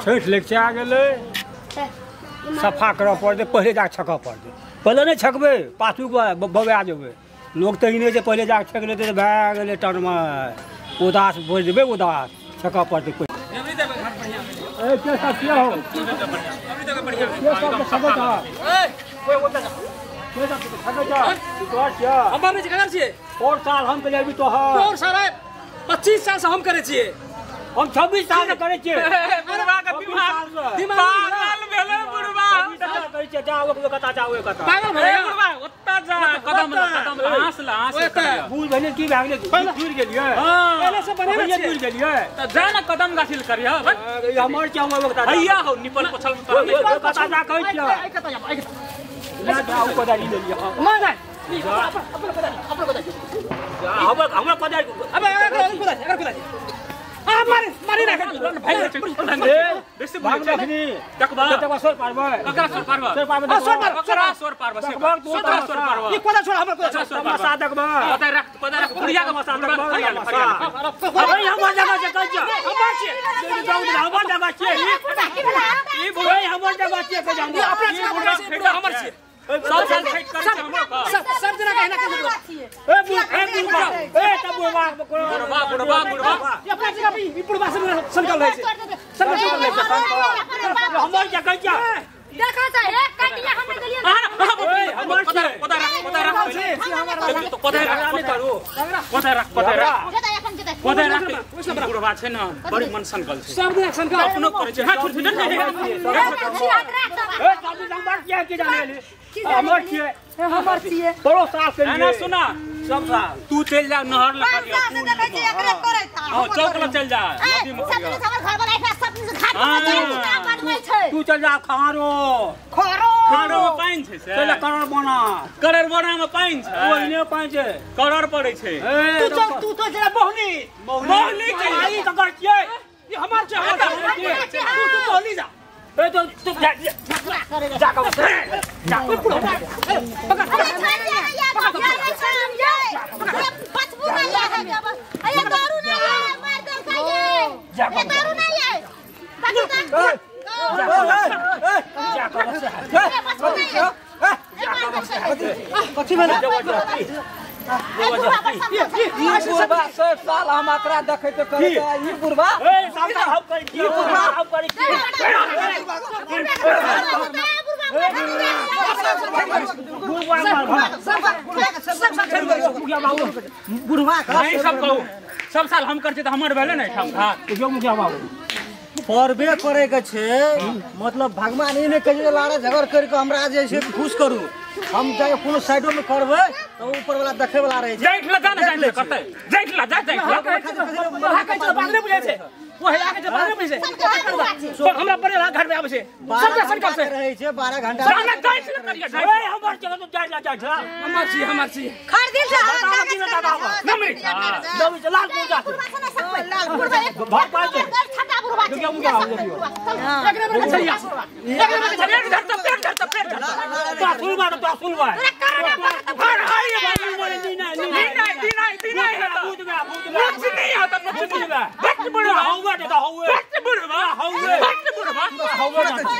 छठ लेके आ गेले सफा करऽ पड़तै पहले जाके छकऽ पड़तै पहले नहीं छकबे पाछू बगा जेबे लोग तो इन्हें से पहले जाके छक लेते भए गेलै टर्म उदास बोल देबे उदास छकऽ पड़तै कोई ए के सब किया हो ये सब छकऽ जा ए कोई होता के सब छकऽ जा तो क्या हम बाबू जी ककर छियै और साल हम करे भी तो है और सारा 25 साल से हम करे छियै हम 26 साल से करे छियै बुढ़वा का दिमाग पागल भेले बुढ़वा करे छियै जाओ कता जाओ कता पागल भेले बुढ़वा ओत्ता जा कदम हंस भूल भेले की भए गेलै दूर गेलियै पहले से बने पहले दूर गेलियै त जा न कदम गाछिल करिया हमर क्या हुआ कता भैया हो निपल पछल कता जा कहै छियै कता जा ना जाओ कोदारी ले लिया मार अपन कोदारी हमरा कोदारी अबे कोदारी मारी ना भाई बेसी भाग देखनी तकबा सोर पारबा ककरा सोर पारबा सोर पारबा सोर पारबा ये कोदा छोड़ हमर कोदा छोड़ मसा देखबा कोदा रख बुढ़िया का मसा देखबा अरे हमर जगह से कह जा हमर छे हमर जगह छे ई बुढ़ा हमर जगह छे के जान अपना बुढ़ा हमर छे सब साल फाइट करे छे हमरो का सब जना कहना के ए तब बुढ़वा ये अपना जगह पे ई बुढ़वा से संकल रहे छे संकल ले छे हमर जगह क्या देखा जा एक काटिया हमने गलिया हमर छे कोदा रख तो कोदा रख नहीं करू कोदा रख बुढ़वा छे ना बड़ी मन संकल छे सब दिन संकल अपनो करे छे हाथ छुट नहीं ए सब नंबर क्या के जाने हमर छिए बड़ो साफ के ना सुना सब साल तू चल जा नहर लगा दिया से देखै छी एकरे करे था हां चौक ल चल जा नदी में सब हमर घर वाला एकरा सब से घाट में काम बनबै छै तू चल जा खारो में पानी छे से चल करोड़ बना में पानी छे ओइने पानी छे करोड़ पड़े छे तू तो जरा मोहनी के आई ककर छिए ये हमर छे तू मोहनी जा ए तो तू जा कर जा कथी भेल बुढ़वा सब साल हम एकरा देखै त करे ई बुढ़वा ए साल हम करै छी बुढ़वा हम करै छी बुढ़वा नहीं सब कहू सब साल हम कर छे त हमर भेले नै ठाम हां जो मुखिया बाबू परबे करे के छे मतलब भगवान ई ने कहिए लाड़ा झगड़ कर के हमरा जे छे खुश करू हम जाके कोनो साइडो में करबै तो ऊपर वाला देखे वाला रहे छे जाइठ ला जाने करतै जाइठ ला बात नहीं बुझै छे वो है आके जब बाहर में से हमरा परे घर में आवे छे सब संकल से रहे छे 12 घंटा जाना जाइठ ला करिया ए हमर जगह तो जाइठ हमर छी खरीद से नमरी नमी लाल पूजा भाग पाए छटा बुढ़वा छे मुखिया एकरे में चलिया एक धर तो पेट तो सुलवा हर हाय दीना कुछ नहीं आता कुछ नहीं बट बुढ़वा होगा तो होवे बट बुढ़वा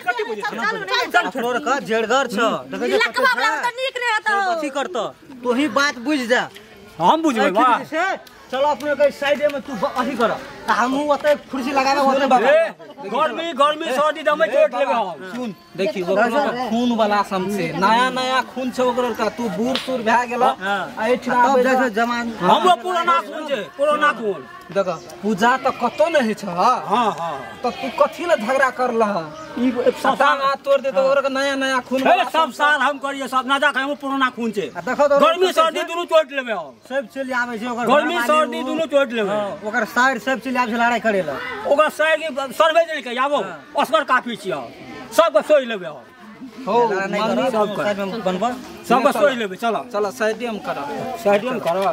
कथि बुझे चल छोड़ का जेड़गर छ देखे लकवा वाला त नीक नहीं होता कथि करत तू ही बात बुझ जा हम बुझबै बा चलो अपने के साइड में तू अथी कर हम ओते कुर्सी लगावे ओते बाबा गर्मी सर्दी दमे चोट लेबे हम सुन देखी खून वाला समझे नया खून छे ओकर का तू बूढ़ सूर भए गेल एठना जैसे जवान हमरो पुराना खून छे पुराना खून देख पूजा तो कतो नहीं छ हां तो तू कथि ले झगड़ा करला ई सताना तोड़ दे तो ओकर नया खून सब साल हम करिए सब ना जा हम पुराना खून छे देखो तो गर्मी सर्दी दुनु चोट लेबे हम सब चली आवे छे ओकर गर्मी सर्दी दुनु चोट लेबे ओकर साइड सब चली आवे लड़ाई करे ला ओकर साइड के सर्वे नहीं के आबो असगर काफी छियो सब के सोई लेबे हम हो साइड में बनबा सब के सोई लेबे चलो साइड में करा साइड में करो